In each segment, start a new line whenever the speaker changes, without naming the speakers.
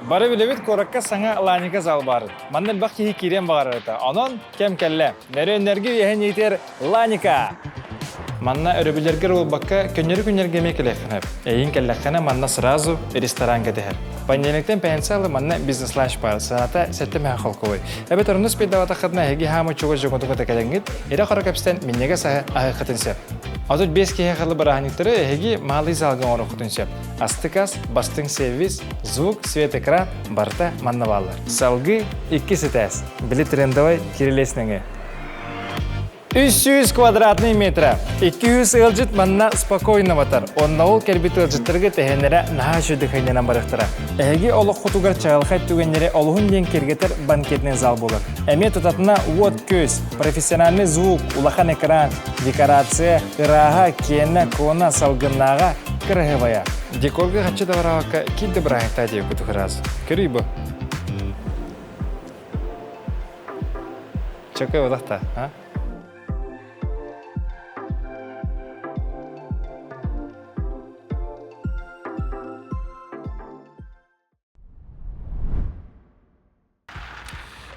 Бары билебит коракка саңа ланика зал барын. Маннан бак хи кирен багарыта. Анан кем келле. Нере энерги яһен итер ланика. Манна өрөбүлергер ул бакка көннөр мекелехнеп. Эйин келлехне манна сразу ресторанга дехеп. Понедельниктен пенсиалы манна бизнес ланч бар. Саната сеттеме халкой. Эбет орнус педавата хатна хеги хама чуга жоготуга текелеңит. Эра коракапстан миннеге саха ахытынсеп. Азут 5 кеге халы барахниктары хеги малы залган орохутынсеп. Астыкас, бастың сервис, звук, свет, экран барта манна баллар. Салгы 2 сетес. Били трендовый кириллеснеңе. 300 квадратный метра. 200 ылжыт манна спокойно батар. Онна ол кербит ылжыттырғы тәхенлері наға шүдіхайненен барықтыра. Әге олық құтуғар чағылқайт түгенлері олығын ден кергетер банкетнен зал болыр. Әме тұтатына вот көз, профессиональный звук, улахан экран, декорация, ыраға, кені, кона, салғыннаға кірғывая. Декорға қатшы да бараваққа кейді бірағықта дейі күтіғі разы. Көрей бұ? Чөкай одақта, а?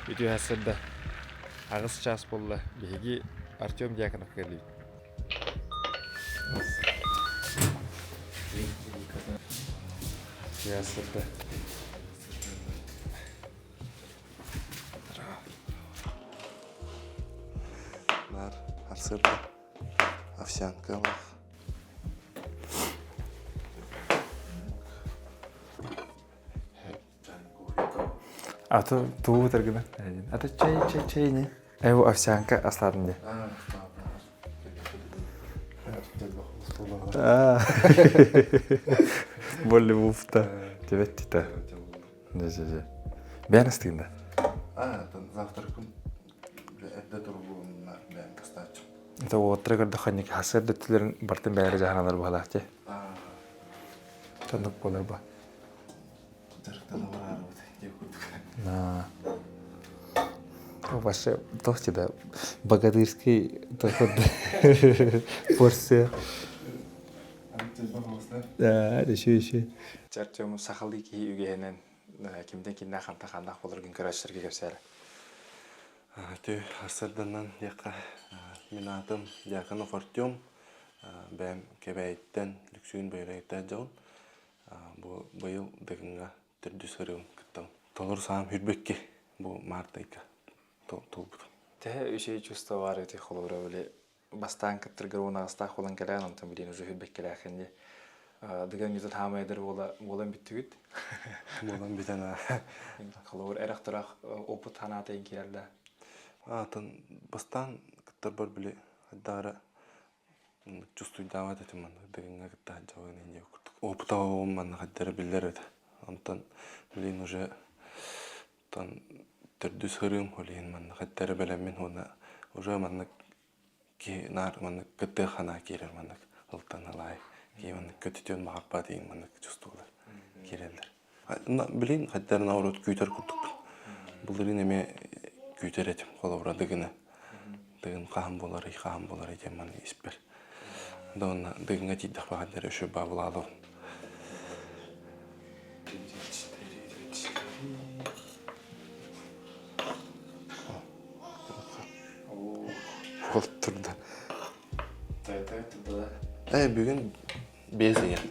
Видео хасырда ағыз час болды. Беги Артем Дьяконов келді. Хасырда.
Нар, хасырда. Овсянка.
Аты туы тәргіні. Аты чай не? Әу овсянка астадынде. Болли буфта. Тебе тита. Же. Бән астығында?
Завтра күн әбді тұрғылығын бән кастачым.
Это отыры көрді қанек хасырды түлерін бартын бәрі жағаналар бағалақ те. Тандық болар ба?
Құтырықтаны барары бұд.
Вообще, толсти, да, богатырский такой порция. Да, еще. Чартем сахалдыки үгенен кимден кинден хантахандах болар күн көрәштерге кепсәлі.
Түй, асырданнан яққа мен атым Дьяконов Артем. Бәм кебәйттен люксуын бөйләйттә жауын. Бұйыл дығынға түрді сұрығын күттім. Толыр сағым хүрбекке бұл мартайка толбыдым.
Тәе үшей чувство бар өте қолуыра біле. Бастан кіттіргір оны астақ олан кәлән, онтан білейін уже хүрбек кәләқінде. Дыған үтіл хамайдыр болан біттігіт.
Болан бітен
Қолуыр әрақ тұрақ опыт ханатайын келді.
Бастан кіттір бар біле әддары чувствуй дават этим ман дыгынга кітті жауын әнде өкірдік. Опыта оғым ман қаддары білдер өді. Онтан білейін уже түрді сұрым олейін манны қаттары бәлеммен оны уже манны нар манны күтті қана керер манны ұлттан алай манны көтітен мағаппа дейін манны чувстволар керелдер. Білейін қаттарын ауырот күйтер күрдік. Бұлдырын әме күйтер етім қолауыра дығыны. Дығын қағым болар етем манны еспер. Оны дығынға тейдіқ бағадары үші бабыл алуын. Ол тұрды.
Тұрды да.
Бүгін безі ен.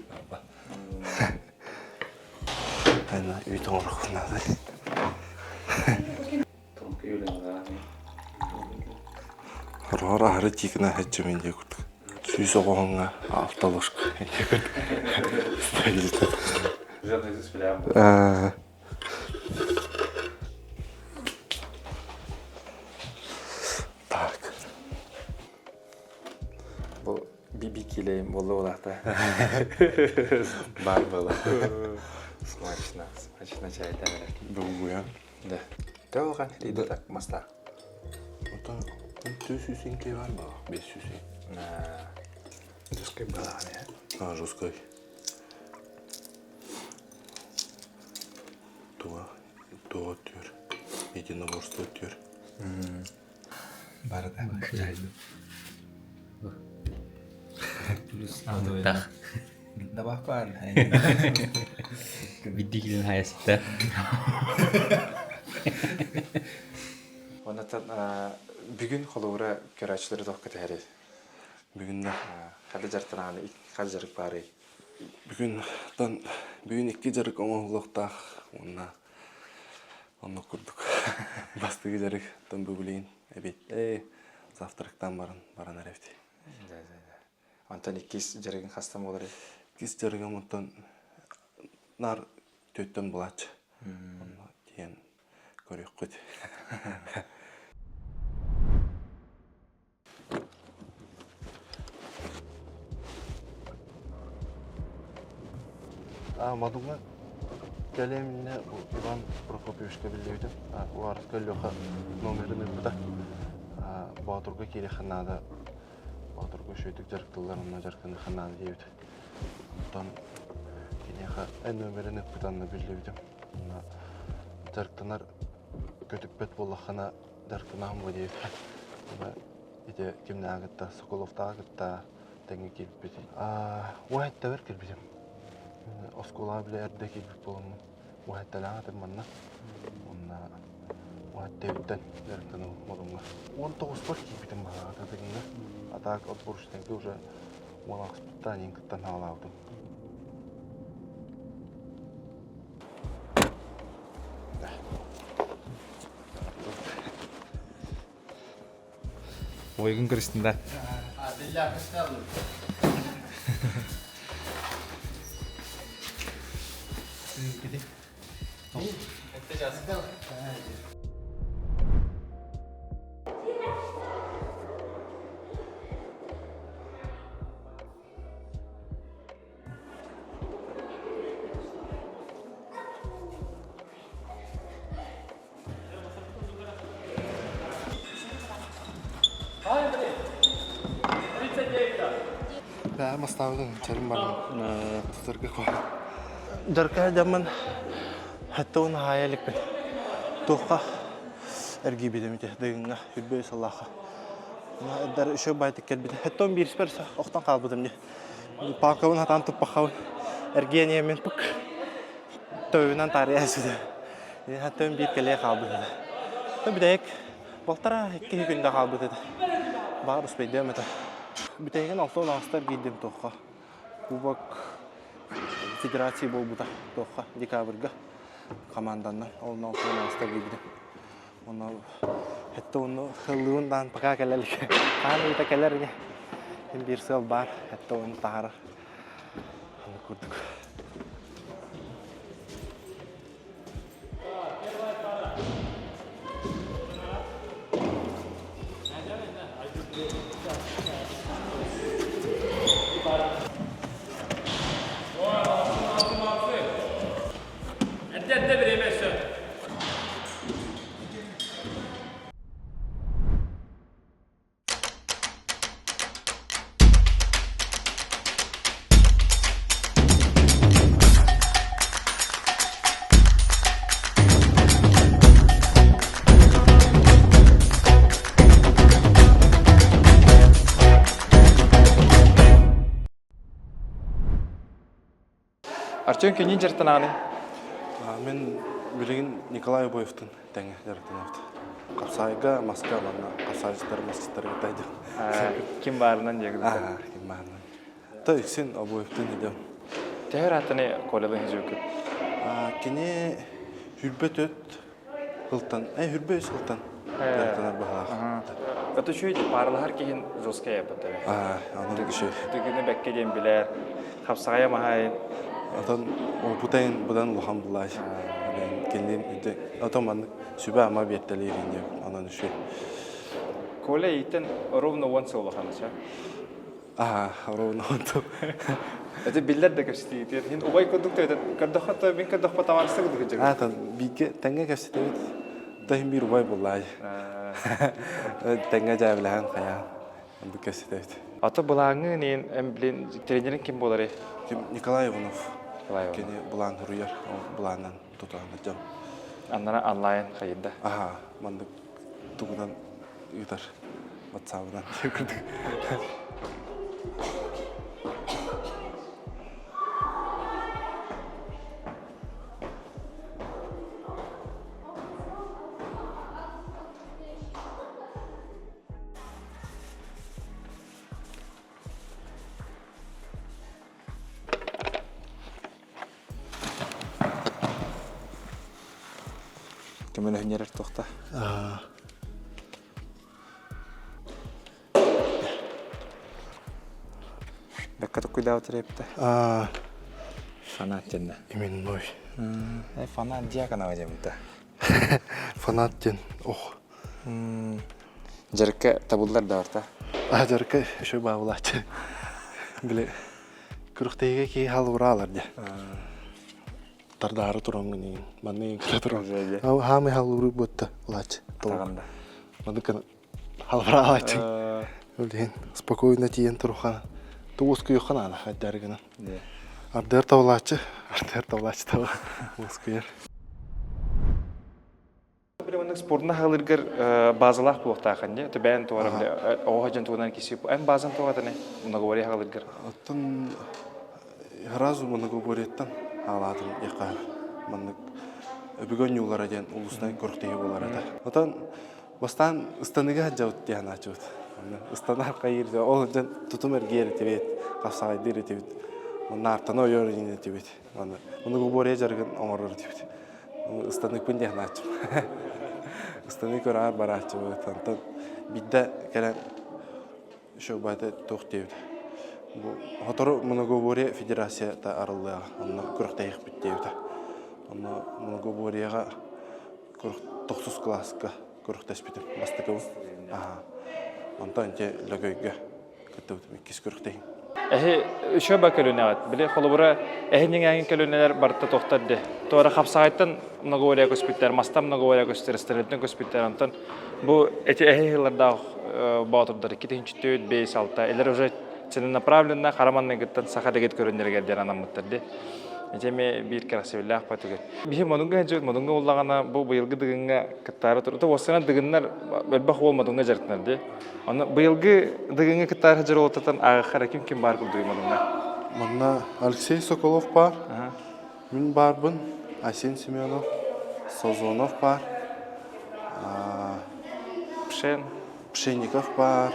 Әйна үйтің орық ұнады.
Тұңқы өліңі
Рора ары текіна әтчі менде күрдік. Сүйісі қоғынға алталышқы. Стайлді.
Жаны зүз білем. Бикилейм болды олақта.
Бар было.
Смачно чайда берет.
Бұл бұян.
Да. Тәу оған рейді так маста.
Ота 400 кей бар ба? 500.
Жускай балаған, я?
Жускай. Туа төр. Единоборство төр.
Бар да, чайды.
Плюс. Да.
Добавка.
Виддигилин хаясыта.
Онотон бүгүн холуура көрәчләре тох китәре.
Бүгүн да
Хәле жартыраны хәзерик бары.
бүгүн 2 жарык оңолуктаа онна курдук. Бастыгы жарык тон бүгүлин эбит. Завтрактан баран арефти.
Антон 2 жарыгын хастам болар.
2 жарыгым онтон нар төттөн булач. Онна тиен көрөк кыт. Мадуңа кәлемне Иван Прокопьевичка билдирdim. Улар көллөха номерин буда. Батырга киреханада Батырга шөйтүк жарыктыларына жарканы хананы дейбит. Онтон кинеха номерин бутанны билдирdim. Жарктанар көтүкпет боллахана жаркынам бу дейбит. Ите кимне агытта Соколовта агытта теңге килбит. Уайтта бер килбитим. Оскола биле эрде килбит болом. Уайтталаң атырманна. Онна уайттеуттен жарктаны модумга. 19 бар килбитим бара атыгында. Атак отборщикте уже 16 испытаний кыттан алабым.
Ойгын кырыстында. Маставдың чарым барын тұтырғы қой. Жарқа жаман хәтті оны хайалықпен. Тоққа әргі бедемеде дығынға үрбөй саллаға. Әддәрі үші байтық кәлбеді. Хәтті оны біріс бәрісі оқтан қалбыдым. Пақауын хатан тұп бақауын әргі әнемен пұқ төвінен тария әсіді. Хәтті оны бір кәле қалбыды. Бүдәйік балтара 2 күнде қалбыды. Бағыр ұспейді өметі. Бүтәйген алтын астар гейдем тоққа. Кубок федерация бол бұта тоққа декабрға команданнан олын алтын астар гейдем. Оны әтті оны қылуындан пақа кәлелік. Қаны өйті кәлеріне бір сыл бар. Әтті оны тағары. Оны көрдік. Артем кенен жартынаны?
Мен білеген Николай Боевтың тәңе жарықтан өтті. Қапсайға маска барына, қапсайыстар маскистар өтайды.
Ким барынан дегізді?
Ким барынан. Та үксен Боевтың едем.
Тәйір атыны қолылың жөй көп?
Кене хүрбет өт ғылтан, хүрбет өт ғылтан жарықтанар бағалақ.
Өті шөйді парылығар кейін жоска епті?
Аны кіші.
Дүгіні бәкке дем білер, қапсағая мағайын.
Atan o butayn budan alhamdulillah. Ben kendim otoman sübe ama biyetteliğin diyor. Anan şu.
Kole iten ровно once olacağınız ya.
Ровно once.
Öte biller de köşteydi. Hin ubay koduk da kadakata ben kadakpa tamarsı koduk jega.
Atan bir tenge köşteydi. Tahim bir ubay bullay. Tenge javlahan kaya. Bu köşteydi.
Ata bulağını neyin emblem trenerin kim boları?
Kim Nikolay Ivanov. Kene bulan rüyar, bulandan tutanacağım.
Anlara online kayında.
Mandık tuğdan yutar. WhatsApp'dan gördük.
Көмөлө хүнерер тоқта. Бәккаты куйда өтірепті. Фанат ден.
Именной.
Фанат диакона өдемді.
Фанат ден. Ох.
Жарыққа табылдар да орта.
Жарыққа үші бағылады. Біле, күріктеге кей хал ұралар де. Тардары тұрам гінен. Маны ең кілі тұрам. Хамы хал ұры бұтты. Ұлады.
Тағанда.
Маны кіні хал ұралады. Өлден, спокойно тиен тұрухана. Туғыз күйіққан ана қайдары гінен. Ардер тавлачы тава. Ускер.
Білемінің спортына ғалыргер базалақ болуқтақын не? Төбән туғарым де, оға жан туғынан кесіп, ән базан туғатыны? Мұнағуари ғалыргер?
Оттан разу мұнағуареттан аладым еқа. Бүгін юлар әден ұлысынан көріктегі болар әді. Оттан бастан ұстаныға жауыт дейін ачуыд. Ұстанар қайырды, ол жан тұтым әргері тевет, қапсағайдері тевет. Нартаны ойыр дейін тевет. Мұнағуария жарғын оңырыр тевет. Ұстанық пін дейін ачым. Ұстанық өрағар бар ачым. Бидді кәлін шоғбайды тоқ тевет. Хотору Мұнағуария федерацията арылыға, оны көріктегі біт тевет. Мұнағуарияға 9 классқа көріктес бітім. Бастықым. Онтан те лөгөйгі күттім, кес көріктегі.
Шо ба көліне ат. Біле қолыбыра әйінен әйін көлінелер барытта тоқтарды. Туара қапсағайттан Мұнағуария көспеттер, маста Мұнағуария көстер, стерлеттен көспеттер. Антон бұл әте әйілерді бағытырдар. 2-4, 5-6. Әлер уже целенаправленно қараманның күттен сақадегет көрінергерден анамыттарды. Әтеме бір кәрәсебілі ақпаты көр. Бейі мұныңға әнжет, мұныңға олағана бұл бұйылғы дығынға кіттары тұрды. Осына дығынлар бөлбақ ол мұныңға жартынарды. Бұйылғы дығынға кіттары жыр олтатан ағықар кім бар күлдігі мұныңға?
Мұнна Алексей Соколов бар, мен барбын, Асен Семенов, Созонов бар, Пшенников бар,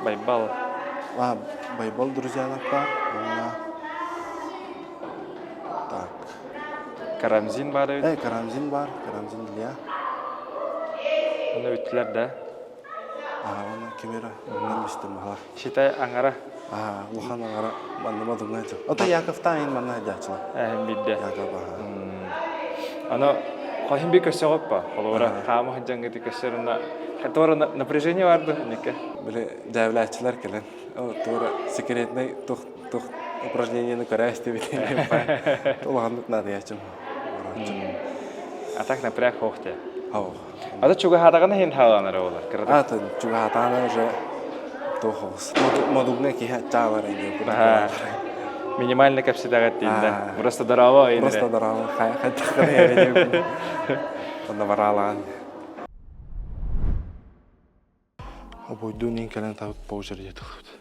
Байбал.
Байбал Друзьянов бар,
Карамзин бар өйт?
Карамзин бар, Карамзин Илья.
Оны өттілер да?
Оны кемері, онын бістім баға.
Шитай аңара?
Лухан аңара, манныма дұңға айтып. Ота Яковтайын манна әдәчілі.
Бидді.
Яков,
Оны қойын бей көсе қоп ба? Қолуыра қамы хынжаңғыды көсеріна. Туара напряжение барды?
Біле дәвләтчілер келен. Туара секретный упражнениені көрәсті бітен. Толғандық нады ячым.
Атак напряг хоқте.
Ау.
Ада чуга хатағаны хен халанары олар?
Ата чуга хатағаны уже тоқыз. Модугне ки чалар енге.
Минимальный капсидагат дейінді. Просто дарава енді.
Просто дарава. Хаттақаны ереді. Онда баралаған. Обойдун ең кәлін тауыт паужыр етілді.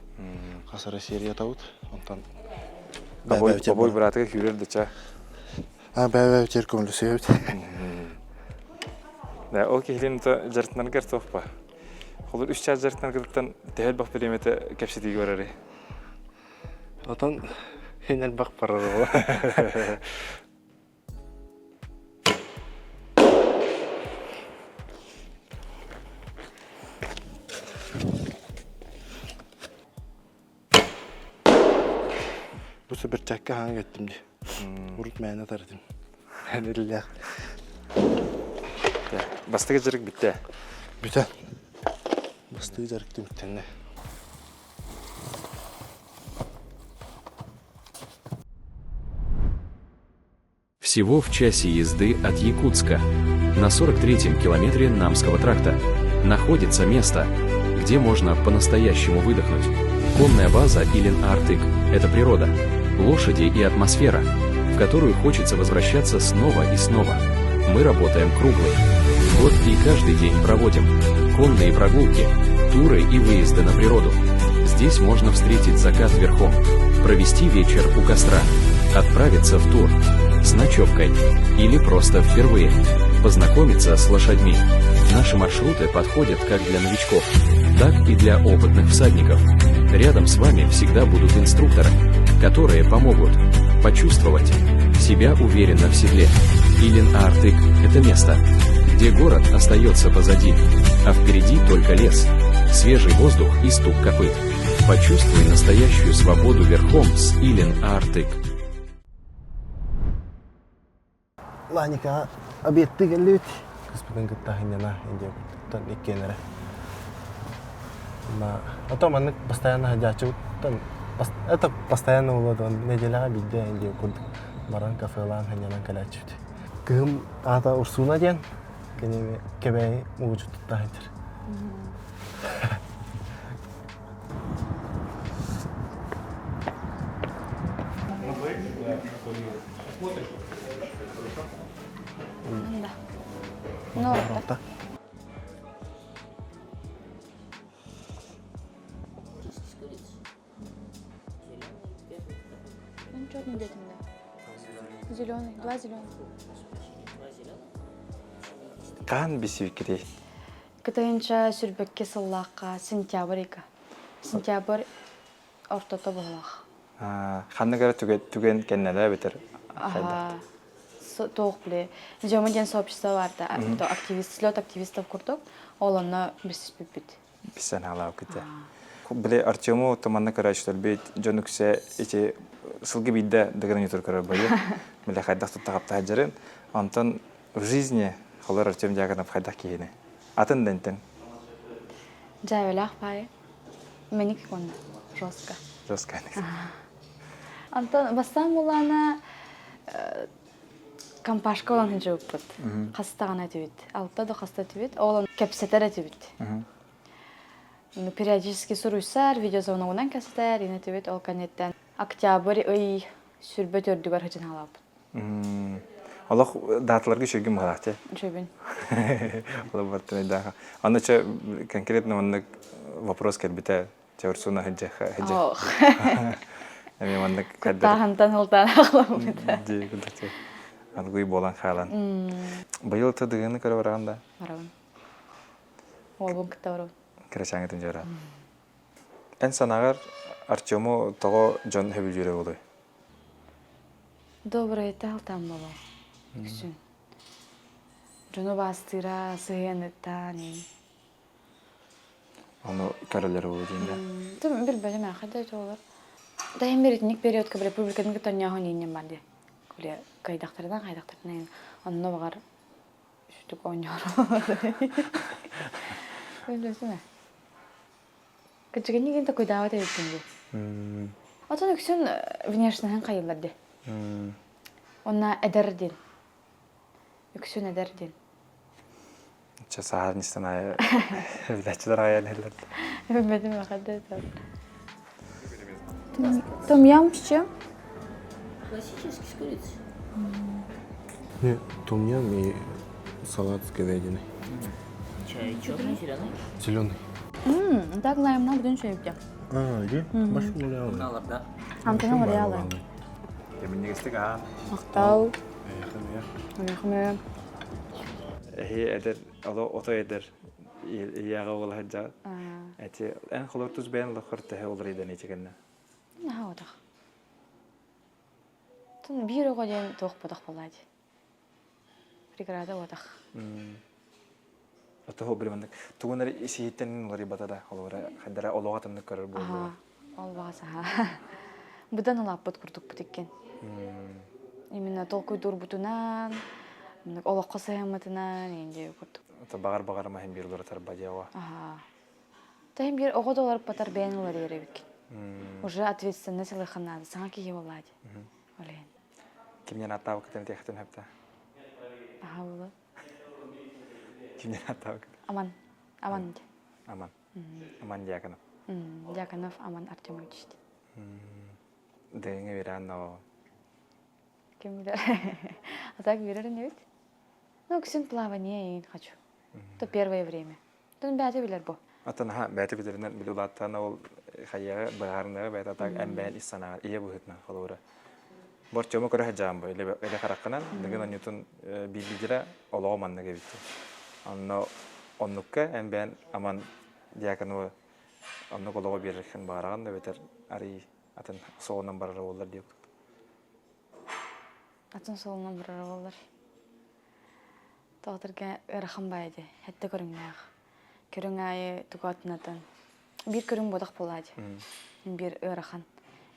Қасыры серия тауыт.
Обой бұратыға күрерді ча.
Бәй тер көңілі сөйіп.
Ол кейлен жартынан кәр тоқ ба. Қолыр 3 час жартынан кірттен тәйел бақ переметі кәпсетігі көрәрі.
Отан хенел бақ барар ола. Бұсы бір чәкке хаң кеттім де. Ұрыт мәйіне тарадым. Әлелі.
Бастығы жырық бітті?
Бітті. Бастығы жарықты біттенне.
Всего в часе езды от Якутска, на 43-м километре Намского тракта, находится место, где можно по-настоящему выдохнуть. Конная база Илин-Артык – это природа, лошади и атмосфера, в которую хочется возвращаться снова и снова. Мы работаем круглый год и каждый день проводим конные прогулки, туры и выезды на природу. Здесь можно встретить закат верхом, провести вечер у костра, отправиться в тур с ночевкой или просто впервые познакомиться с лошадьми. Наши маршруты подходят как для новичков, так и для опытных всадников. Рядом с вами всегда будут инструкторы, которые помогут почувствовать себя уверенно в седле. Илин-Артык – это место, где город остается позади, а впереди только лес, свежий воздух и стук копыт. Почувствуй настоящую свободу верхом с Илин-Артык.
Ланика объекты галют. Господин Гаттахиняна, Индия, тон икенера. А то мы постоянно ходячи, это постоянно улодон, неделя бидя Индия куд баран кафелан ханянан калячи. Кым ата урсуна ден, кенеме кебей мужут тахитер.
Да. Ну,
Да.
он черный где-то, да. Зеленый, два зеленых.
Кан бисивкирей.
Кытайынча сүрбекке сыллаққа сентябрь ика. Сентябрь ортото болақ.
Ханнагара түген кеннеле битер.
Тоқ біле. Жаман ден сообщество барда. Слет активистов курдук. Ол оны бірсіз бит.
Бисен халау ките. Биле Артему томанна карачлар бит жонуксе эти сылгы бидде деген ютур көрөр бою. Биле хайдак туттагап таҗарын. Антон в жизни холор Артем дягана хайдак кийне. Атын дентен.
Жайвелах пай. Меник конна. Жестко.
Жестко.
Антон бастан булана кампашка olan hınca upput. Хастагана тибит. Алта да хаста тибит. Олон кепсетер тибит. Периодически суруйсар, видеозвоногунан кастер, ине тибит ол канеттен. Октябрь ый сүрбө төрдүгөр хыжын алап.
Аллах датларга шөгүм барат.
Жөбүн.
Алла бартына да. Аныча конкретно онны вопрос келбите теорсуна хыжа. Эми онны кадыр.
Тахантан хылтан алам.
Ди кудате. Алгуй болан халан. Быйыл тыдыгыны көрө барганда.
Барабын. Ол бун кытабарабын.
Красаңытын жара. Эн санагар Артему того жон хэбил жүрө болой.
Добрый талтан боло. Күсүн. Жону бастыра, сыйыныттан.
Оны көрөлөр болу дейинде.
Тым билбелим акырда жолор. Дайым беритник периодка республиканың кытаньяхын инен барды. Куле кайдактардан. Онно багар шутук ойнор. Ойлосуна. Кычыгын егенде койдава дейбитинди. Отон үксүн внешнен кайыларды. Онна эдердин. Үксүн эдердин.
Часаар нистана билачылар аялерлер.
Билбедим акырда. Том ям с чем?
Классический с курицей.
Не, тумьям и салат с говядиной.
Чай черный, зеленый.
Зеленый.
Так лаймна бүтүн сөйүп.
Иди? Баш мулялы.
Наларда.
Антона Мариала.
Кеминегистик а.
Актау.
Аяхын
Рахмет.
Эдер ало ото эдер. Яга бол хаджа. Эти эн холортус бен лохорте олриден ичигенне.
Нахаудах. Тун бирого ден тохпадах болады. Преграда одах.
Ото хобримандык. Тугунар исиеттен лари батада холора хадара ологатымны көрөр болду.
Олбаса. Будан алаппыт курдук бутиккен. Именно толкуй дурбутунан, олоққа саяматынан енде курдук.
Ото багар махим бирлер тарбадява.
Тайм бир ого долар патар бен олар еребик. Уже ответственность лыхана, саңа кие болады. Олен.
Кимнен атау кетен техтен хепта.
Ага,
Кимнен атау.
Аман. Аман.
Аман Дьяконов.
Дьяконов Аман Артемович.
Деңе беран но.
Кем билер? А так берер не ведь? Ну, ксен плавание хочу. То первое время. То бәте билер бу.
Атана бәте битернен билулаттан ол хая багарны бәте так әмбән исана ие бухытна холора. Борчомо көрә жамбы эле харакканан деген ньютон билбидира оломанны гебитти. Оннукка әмбән Аман Дьяконова оннук олого берген бараган да бетер ари атын соонан барар болар деп.
Атын соонан барар болар. Тоғытырға ырахын байды. Хәтті көріңнәғ. Көрің айы тұғатынатын. Bir көрің бодақ болады. Bir ырахын.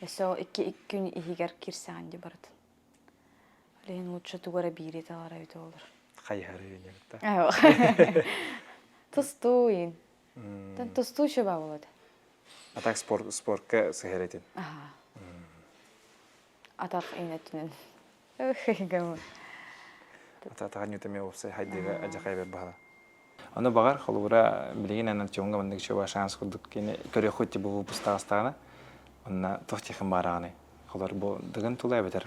Эсо 2 күн ихигер кирсәңді бардын. Лейін лучше тугара бири талара өте olur.
Қайхары үйінемді.
Айва. Тустуин. Тан тусту шоба болады.
Атақ спортқа сығыр етін.
Атақ үйнеттінен. Гамы.
Атаған өтеме олса хайдыға ажақай бер баға. Оны бағар, қолуыра білеген әнін чоңға мындық шоба шанс күрдік. Көрі құтты бұл бұстағыстағына. Онна тоқтиқын барағаны. Қолар бұл дығын тұлай бетер.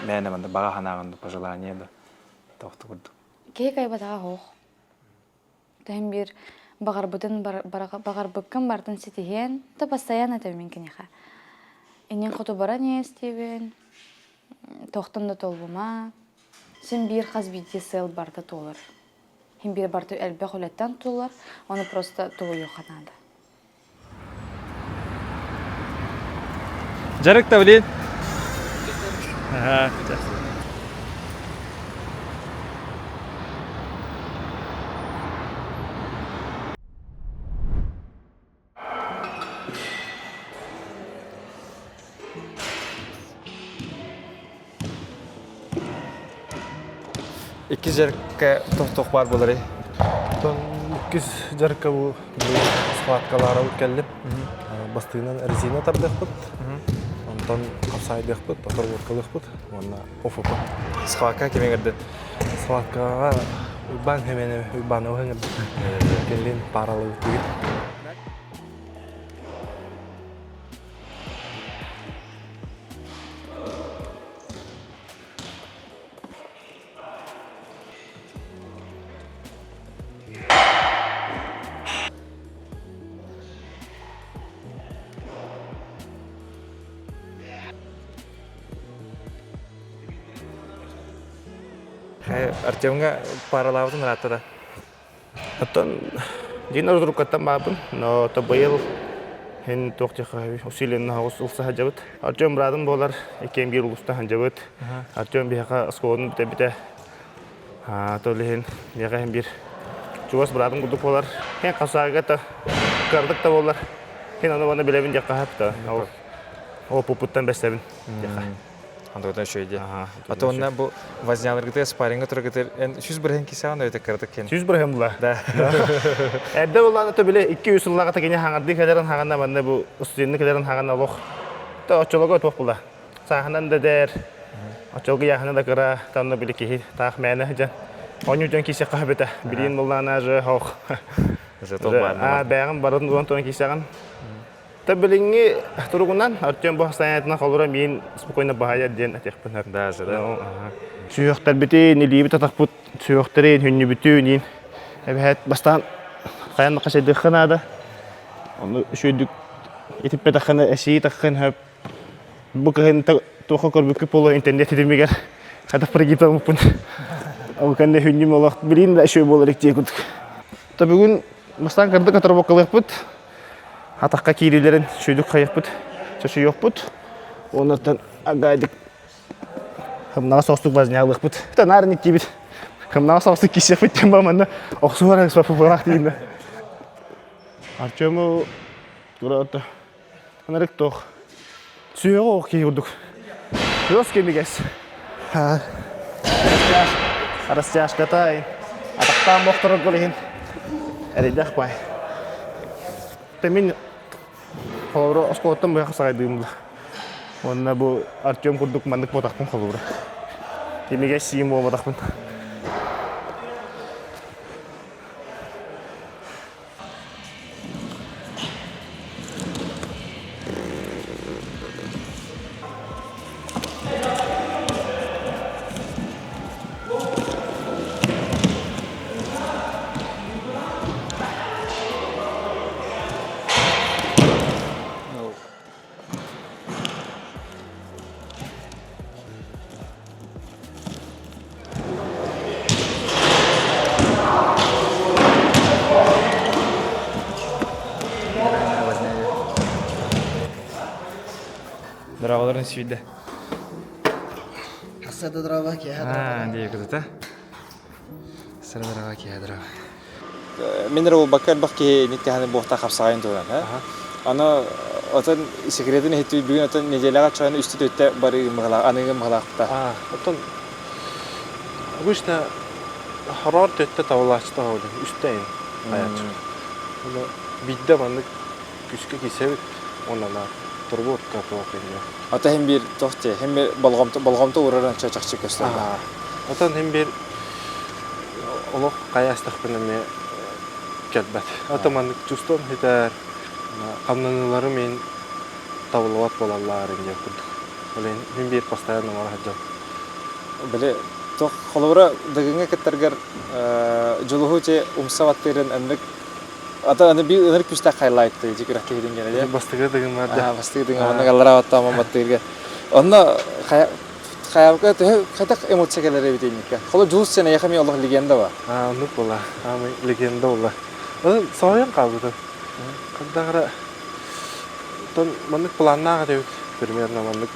Мәні мында баға ханағынды пожелание да тоқты күрдік.
Кей кайбатаға хоқ. Тәйін бір бағар бұккан бардың сетеген, та постоянно тәумен кенеға. Инен құты бара не істебен, тоқтында толбыма. Сен бір қаз бейде сел барды толыр. Хем бір барды әлбе қолеттен толыр, оны просто толу yoqanады.
Жарық та білейін. İki жарыққа тоқ бар болар.
Тон 2 жарка бу схваткалара үткәлеп. Бастыгынан резина тардык. Онтон капсай бекпит, батыр воркалыкпит. Онна офопа.
Схватқа кеме кірді?
Схваткага уйбан хемене уйбан оһең. Келин паралы үтүгү.
Артемға паралауытын раттыда.
Оттон дин ордуруккаттан баабын, но то быйыл хен тоқтиха усиленно улса хажабыт. Артем брадым болар экен бир улуста хажабыт. Артем бияка скоодун бите. То лehen бияка хен бир чугас брадым гудук болар. Хен касага та кардык та болар. Хен аны бана билебин жакка хапта. О пупуттан бесебин жакка.
Андодан шөйде. Ата онна бу возняларгыты спарринга тургыты 100 бірген кисаган өтө кырдык кен.
100 бірген була.
Да.
Әдді боланы то биле 200 ыллага тагене хаңарды кадерен хаганда банда бу устинни кадерен хаганда лох. Та очолого топ була. Саханан да дер. Очолго яхана да кыра танна биле ки тах мәне жан. Оню жан кисе кабета. Билин болана же хох.
Зато бар.
Бәгым барын дуан тон кисаган. Та билинги туругунан Артем бу хасаятына калура мен спокойно бахая ден атекпен.
Да, да.
Сүйөктөр бите нелиби татакпут сүйөктөрен хүннү бүтүнин. Эбет бастан каян кашайды ханада. Onu şöyle itip bedakana eşiği takın hep bu kahın toka korbuk polo internet edilmeger kada pergi mupun o kan ne hünnüm olaq bilin de şöyle bolarak diye kut tabi bugün bastan kardı katar bokalık put hatakka kirilerin şöyle kayak put şaşı yok put ondan agaydık hem nasıl sostuk baznyağlık put ta narın gibi hem nasıl sostuk kişi put tamamında oksurarak spafı bırak diyinde Артему турата. Анарык тох. Сүйөөгө окей урдук. Жос кемигес. Растяжкатай. Атактан моктор голин. Эридах бай. Темин холоро оскоттон бая сагайдым. Онна бу Артем курдук мандык ботакпын холоро. Кемигес сиим ботакпын.
Драваларын сүйді.
Хасада драва ке.
Дей күзі та.
Сарадарага киядыра.
Менер ол баккар бакки никтеханы бохта хапсагайын туран, Аны отон секретini хитти бүгүн отон неделяга чойны үстү төттө бары мыгала, аныгы мыгалакта.
Отон обычно харар төттө тавлачта олы үстөйн аячы. Аны бидде маны күскө кисебит онана турбут капок инде.
Ата hem bir тохте, hem bir балгамты ураран чачакчы көстөр.
Отон hem bir олох каястык менен келбет. Атаман чувством хитер камнанылары мен тавлават болалар инде курдук. Олен hem bir постоянно марахаджа.
Биле тох холора дагынга кеттергер жолухуче умсаваттерен аннык ата аны би ыныр күстә хайлайтты дикрәтте дигән генә.
Бастыгы дигән бар да.
Бастыгы дигән аны галлара атама маттырга. Онна хаябка хатак эмоциялары битенникә. Холо жус сene яхами Аллах легенда ба.
Ну була. Ами легенда була. Соян калды. Кадагыра тон мандык планнага деп примерно мандык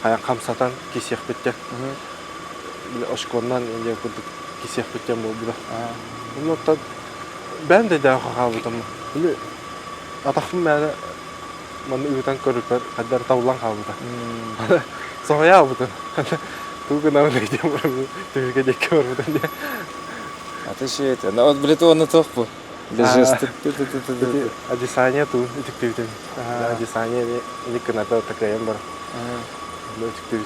кая камсатан кисек битте. Ошконнан инде курдук кисек биттен болду. Оннотон ben de daha kaldım. Böyle atafım beni bana üreten körükler kadar tavlan kaldı. Sonra ya buldum. Tu kenapa lagi dia baru tu kerja kau baru dia.
Ateş et. Ne bile to onu tok bu. Lejest.
Adisanya tu itu. Adisanya ini kena tahu tak yang baru. Itu.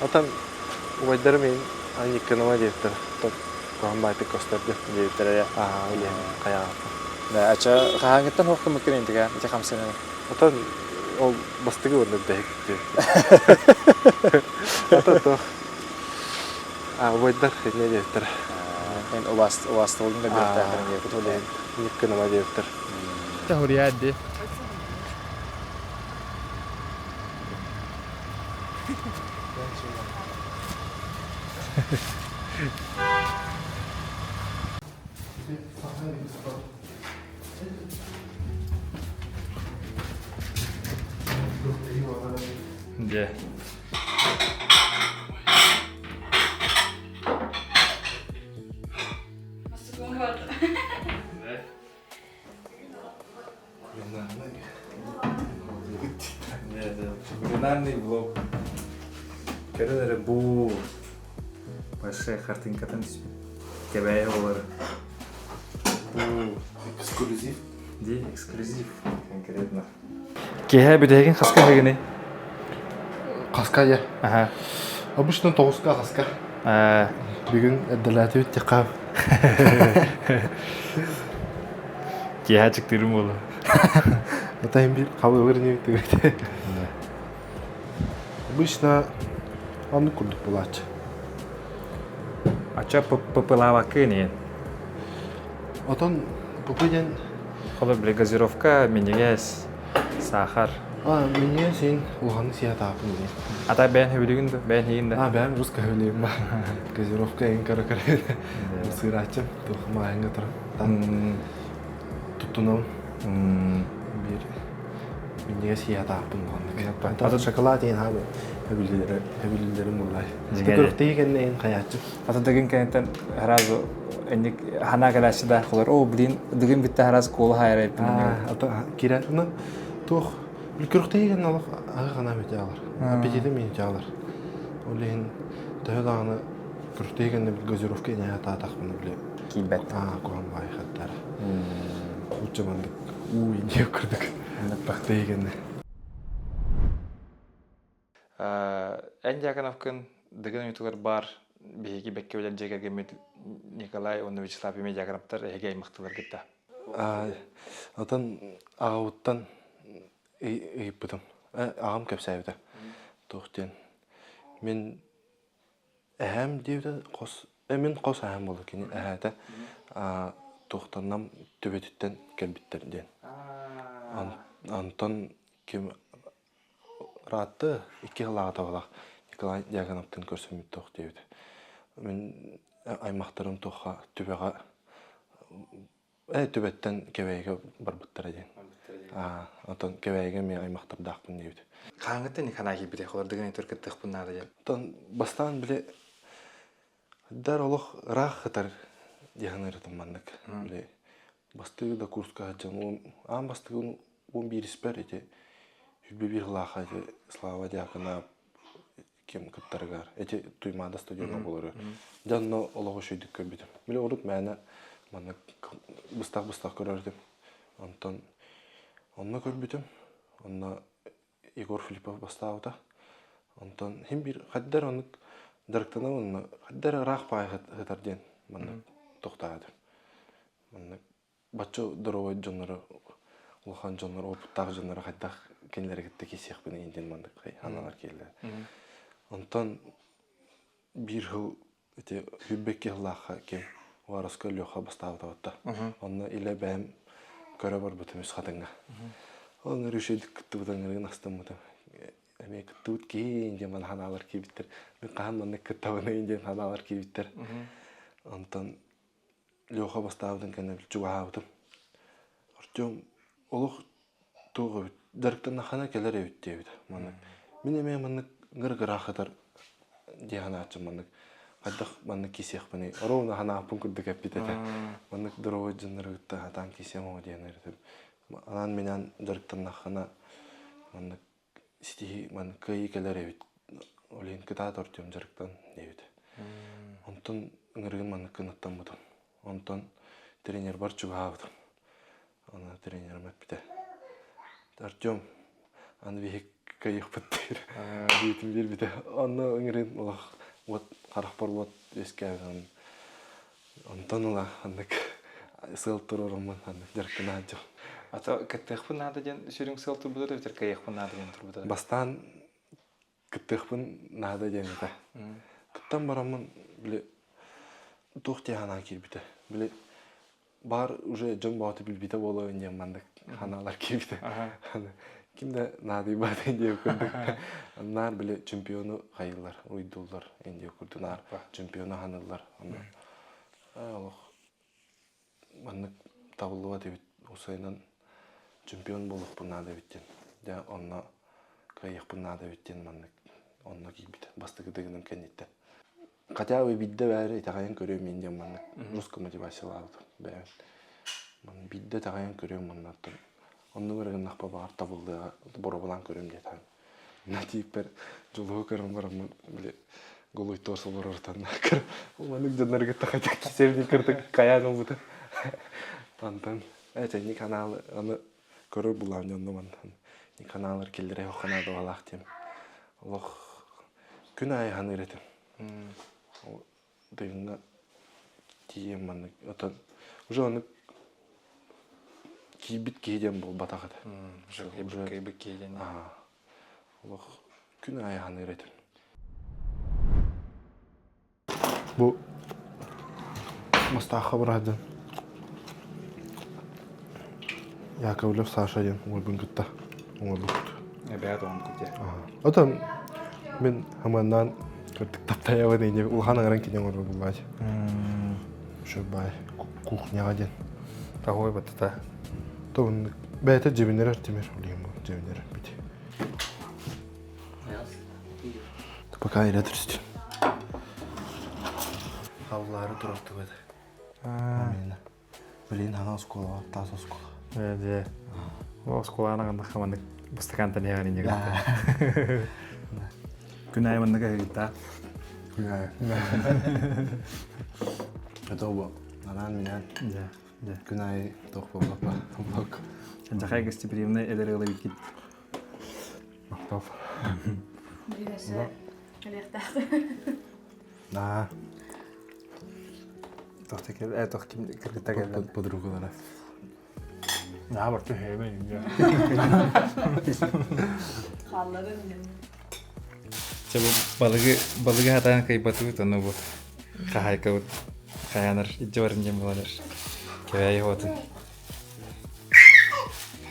Atan wajar main ini kena wajib ter. Kuam baik koster dia.
Директор я.
Iya kayak.
Да, ача хангеттен хоккы мөккен интига, ите хамсына.
Atan o бастыгы онда дәйк. Atan то. Вайдар не директор.
Мен уаст олдун да берте ахырын я кутуле.
Никка нема директор.
Tahuriyaddi.
Де. Кулинарный блог. Көрелері бұл большая картинкадан кебәйі олары. Бұл
Эксклюзив.
де эксклюзив конкретно. Кеһә бүтәген хаска хәгене.
Каска я.
Аха.
Обычно тоғызға каска. Бүгін әддәләті өтте қап.
Кеһә чыктырым болу.
Атайым бір қабы өріне өтті. Обычно аны күрдік болачы.
Ача пыпылава кыне.
Отан бұпыден
Холо бле газировка, минигес, сахар.
Мене сен ұлғаны сият апын дейін.
Ата бән хөбүлүгүндү, бән хейинде.
Бәм русқа хөлейім ба. Газировка ең кара-кара. Сыр ачым, тұқыма айынға тұрым. Тұттынам. Bir minniye siyah apın oldu. Ata şokolad yiyin abi. Öbürlerim bunlar. Sıkırıktığı kendine en kayatçı.
Ата дыгын кенеттен харазу эник хана калашы да холор. О, блин, дыгын битте хараз колу хайрайып.
Ата кирен аны тух sıkırıktığı kendine alaq ağı kana meti alır. Apetiti meti alır. Oleyin daha dağını sıkırıktığı kendine bir gazirovka ine ata takmını bile.
Кибет.
Kuhan bayi xatları. Uçamandık. İndiye kırdık. Baktığı kendine.
Эн Якановкын дыгын ютугар бар биһиги бекке белен жегерге Николай онны Вячеслав Емей Якановтар эге аймактылар гытта.
Atan ağıttan iyippidim. Ağam köpsəyibdi. Toxtien. Men əhem deyibdi, men qos əhem oldu ki, əhədə toxtanam tübetitten gəlbitlərdən. Anton kim rahatı iki yılağı olaq Nikolay Yaganov'tan görsəmid tox deyibdi. Men aymaqlarım toxa tübəğa tübetten keveyge barbıttara den. Anton keveyge men aymaqtardaqpın deyibdi.
Қаңғытты не қана кибіде, қолар дыгын түркеттік бұннады ден.
Bastan bile
Хаддар олох рах хатар яханырытым маннык. Биле бастыгы да курска хачам. Ам бастыгы 11 спер эти хүббе бир лаха слава дякана кем кыттаргар. Эти туймада студияны болору. Жанно олого шөйдүк көбүтүм. Биле урут мәна маннык быстак көрөрдүм. Антон онна көрбүтүм. Онна Егор Филиппов бастаута. Антон хим бир хаддар онык дарктана онна хаддар рах пай хатарден маннык токтады. Маннык бачо дорова жоннору улхан жоннору опуттак жоннору хаддак кенлергетте кесек бен инден маннык аналар келди. Антон бир хыл эти хүббекке лаха кем вараска лёха бастаута. Онна иле бәм көрө бар бутумус хатынга. Оны решедик кыттыбытаңырын астамыта. Эме кыттыбыт кейинде ман ханалар кибиттер. Мен каан манны кыттабына инден ханалар кибиттер. Антон лёха бастаудын кенел чугаабытым. Артём олох тугу дарктан хана келер эбиттебит. Манны. Мен эме манны гыргыра хатар диянаачым манны. Аддак манны кисек бани. Оровна хана апын курдук эпитете. Манны дорова жынырыгытта атан кисемо диянырытым. Анан менен дарктан хана манны стихи манны кайы келер эбит. Олен кыта тортем дарктан эбит. Онтон ыңырыгын манны кыныттан бутум. Онтон тренер бар чугаабытым. Ана тренерим эппите. Артём аны бихик кайык быттыр. Битим бир бите. Аны ыңырын олах вот харахпар вот эскәгән. Онтон ула андык сыл турурман андык дарктан аҗы.
Ата кеттехпын надо ден сүрүң сыл турбудар өтер кайыхпын надо ден турбудар.
Бастан кеттехпын надо ден ата. Кыттан барамын биле тухти хана кирбите. Биле бар уже жон баты билбите боло инден мандык ханалар кирбите. Кимде надый бат инде көрдүк. Анар биле чемпиону кайылар, уйдулар инде көрдүнар. Чемпиону ханылар. Аллах мандык табылуа дебит. Осайнан чемпион болуп надо биттен. Я онна кайык надо биттен мандык. Онна кирбите. Бастыгы дегенем кенетте. Хотя бы бидде бәре тагын көрөм инден мандык. Русская мотивация алды. Бәре. Мен бидде тагын көрөм мандык. Онның өрген нақпа бар табылды, борабылан көрім де таң. Натип бір жолығы көрім барам, біле, голой торсыл бар ортан. Оланың жонларға тақайдық кесерден кірдік қаяғын бұды. Антан, әйті, не каналы, аны көрі бұлам жонды мантан. Не каналыр келдірі оқанады олақ дем. Олық күн айған үйретім. Дүйінна тием маны. Отан, уже оны кибит кейден бол батағады.
Кибит кейден.
Олық күн аяған үйретім. Бұл мастаққа бұрадың. Яковлев Саша ден ойбын күтті. Оңай бұқты.
Бәғат оңын күтті.
Отан мен хаманнан көрдік таптаявы дейіне ұлған ағыран кеден оры бұлады. Шөбай кухняға ден.
Тағой баттыта.
Тоғын бәйті жебінер артемер олейін бұл жебінер біте. Пока айра түрісті. Қаулары тұрықты бәді. Білейін ана скола бар, таза скола.
Де. О, сколаны қандық қамандық бұстықантан еғарын егілді. Күн айымындық әйгітті.
Күн айы. Это оба. Анан менен. Күн айы тоқпа бақпа.
Жақай гостеприимный әдері ғылы бекет.
Мақтап.
Біресі әлектақты.
Да.
Тоқты кел, тоқ кіргітті келді.
Подругалары.
Да, барту хейбен.
Қалларын мен.
Чабы балығы хатан кайбаты бұт, оны бұл қағайқа бұт. Қаяныр, иджі барын жем болалар. Кебәйі ғотын.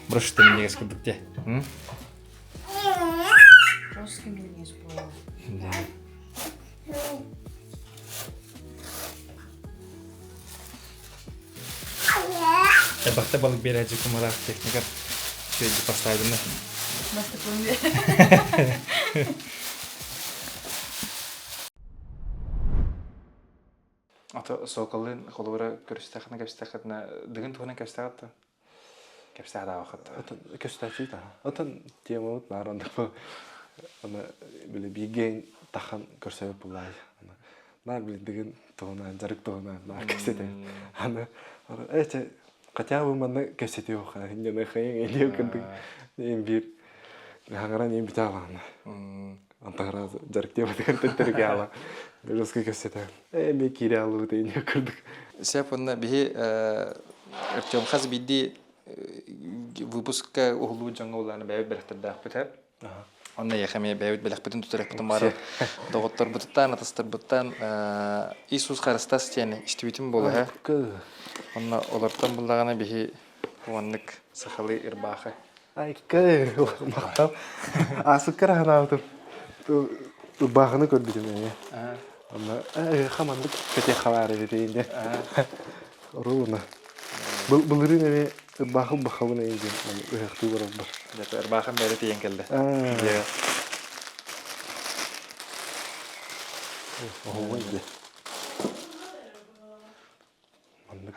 Бұрыш тәмін егес күрдік те.
Русский мен ес бұл.
Бақта балық бері әжі күмірақ техникар сөйді поставдым.
Басты көмбе.
Ата соколын холовара көрстәхне кепстәхне дигин тугына кепстәхтә. Кепстәхдә вакыт.
Отон көстәчи та. Отон темот наранда бу. Аны биле биген тахан көрсөп булай. Аны нар билдеген тугына жарык тугына нар кесете. Аны эче хотя бы маны кесете yok. Инде хәйен эле кендик. Эм бир хагара нем биталаны. Антагара жарык деп тәттерге ала. Жөскө кесете. Эми кире алуу дейин көрдүк.
Сепонна бихи Артем хаз бидди выпуска углу жаңгыларны бәйбит берәктәдә битә. Онна яхаме бәйбит беләкбетен тутырак бутын бары. Доготтор бутыттан, атастыр буттан Иисус Христос тине истибитим була. Онна олардан буллаганы бихи уаннык сахалы ирбахы.
Ай, кай, мактап. Асыккар ханалтып. Ту багыны көрдүм мен. Онна хамандык кете хабар дейинде. Руна. Булырын эме бахып бахабына иген. Ыяктуу барып бар.
Деп ирбахын бәйбит тиен келди.
Ой.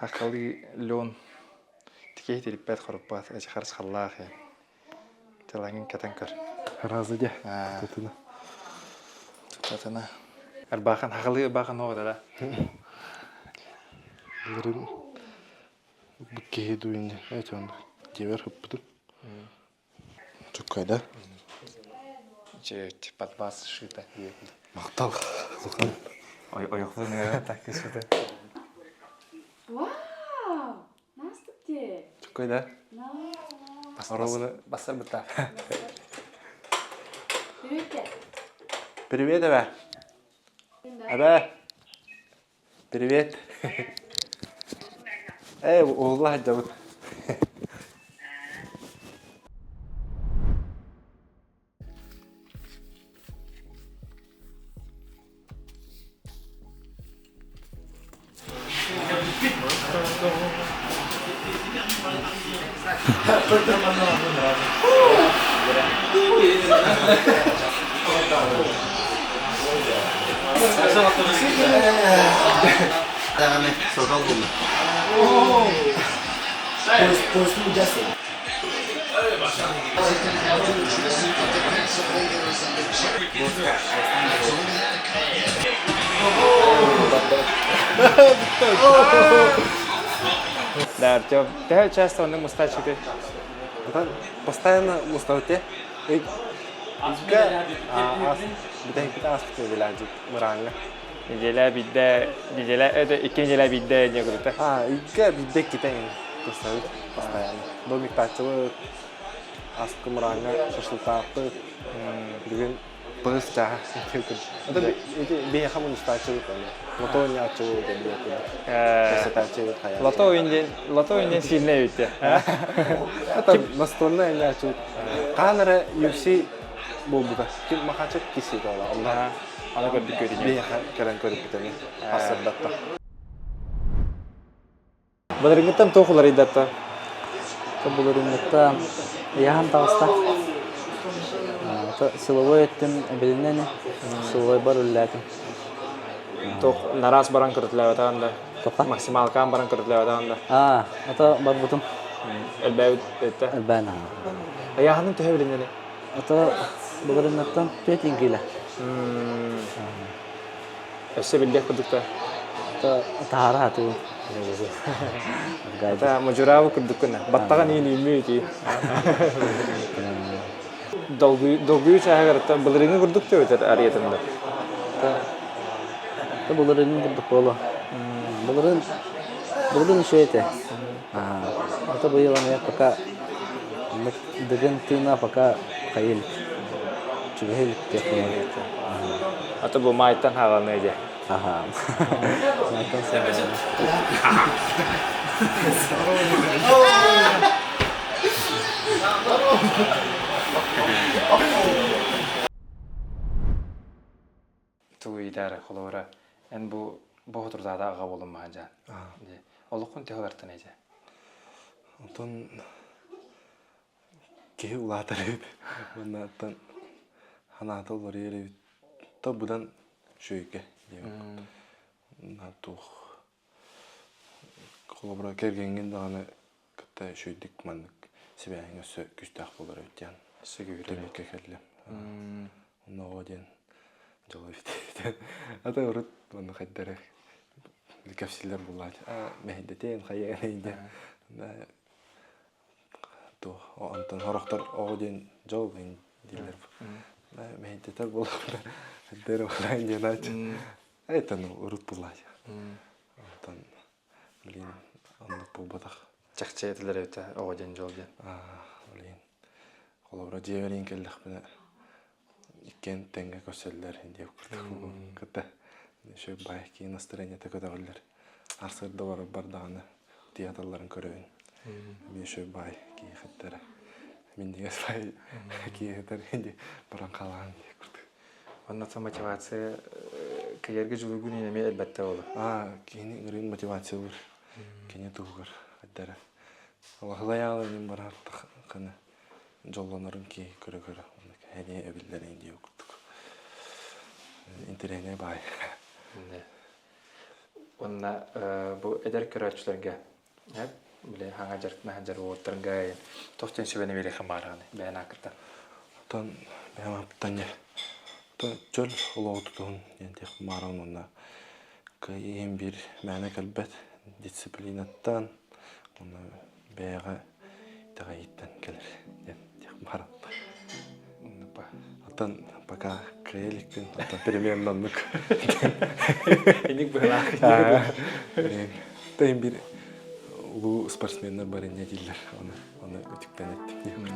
Хакалы лон тикей телиппет хорпат эч харс халлах. Телагин катанкар.
Разы де. Тутуна.
Татана. Ирбахын хакалы ирбахын огда.
Булырын букке дуйнде. Айтон. Девер хыппыды. Чукайда.
Чет подбас шита.
Мактал.
Ой, оёклын так кесете.
Вау! Наступте.
Чукайда.
Ровно басар бата.
Привет.
Привет, Аба. Аба. Привет. والله جابت.
Да, Артем, ты часто он мустачит.
Постоянно муставте. Kita aspek bilanjut merangga.
Dijela itu ikinci la bidde nya kudu.
Ika bidde kita yang postayan. Domik tacu aspek merangga sesuatu dengan pesta itu. Itu dia kamu tacu kan. Motonya tacu jadi itu. Tacu kayak.
Loto injen sini itu.
Atau настольная tacu. Kamera UFC bobuka. Kim makacak kisi kalau Allah.
Ana gördük görünüyor.
Dia keren körüp biteni. Asır datta.
Badırıngıttan toğular idatta.
Kabulurumlukta яхан тағыста. Силовой еттім білінені, силовой бар үлләтім.
Тоқ нарас баран кырытлау атағанда.
Тоқа?
Максимал кам баран кырытлау атағанда.
Ата бар бұтым.
Әлбәуд етті.
Әлбәні.
Аяғының төһе білінені.
Ата бұлырымлықтан төтін келі.
Өсі білдек күрдікті.
Ата тағара атығы.
Ата мұжырауы күрдіккіні. Баттаған ең үймі өйті. Долгүйі чағығырытта бұлырыңы күрдікті өтер әриетімді.
Ата бұлырыңы күрдік болу. Бұлырың үші еті. Ата бұйыланы пока дігін тыйна пока қайылық. Чүгейлік деп қойылық.
Ата бұл майттан хағалыны еде.
Ага.
Туы идары қолуыра. Ән бұл тұрдада аға болым маған жан. Олықын тегілартын еде.
Ondan ki ulatırıp bundan hanatı olur yeri tabudan şöyle diyor. Natuh Колобра кергенген даганы кытта шүйдик маннык себяңе өсө күстак болар өтян. Төмөккө келдим. Онного ден жолы бит. Ата урут маны кайдары. Капсилер булат. Мехдетен кайган инде. То антон хорохтор оден жол ин дилер. Мехдетер булат. Кайдары булат жанач. Айтан урут булат. Антон блин аны булбатак.
Чакча этилер өтө ооден жолден.
Блин. Колобра жеверин келдик мене. Иккен тенге көсөллөр инде курдук. Кыта. Шö байки настроение такөдөгөлөр. Арсырда бар даганы театрларын көрөйүн. Мен шö бай ки хаттар. Мен дегес бай ки хаттар инде баран калаган курдук.
Оннан мотивация кайерге жулугун эме элбетте болу.
Кини грин мотивация бар. Кини тугар хаттар. Аллахлаяла мен барар кана жоллонорун ки көрөгөр. Эне эбилдер инде курдук. Интерене бай.
Онна бу эдер көрөчүлөргө биле хаңа жартына оттурга тохтен сөбөнө бере хамараны бен акырта.
Тон бема тане. То чөл улоотун энде маранына кайын бир мәне калбет дисциплинаттан оны бега тагайттан келер. Энде маран. Atan пока крейликтен ата переменнаннык.
Эник бала.
Тайм бир улуу спортсмендер бар эне дилер. Аны үтүктөн эттим.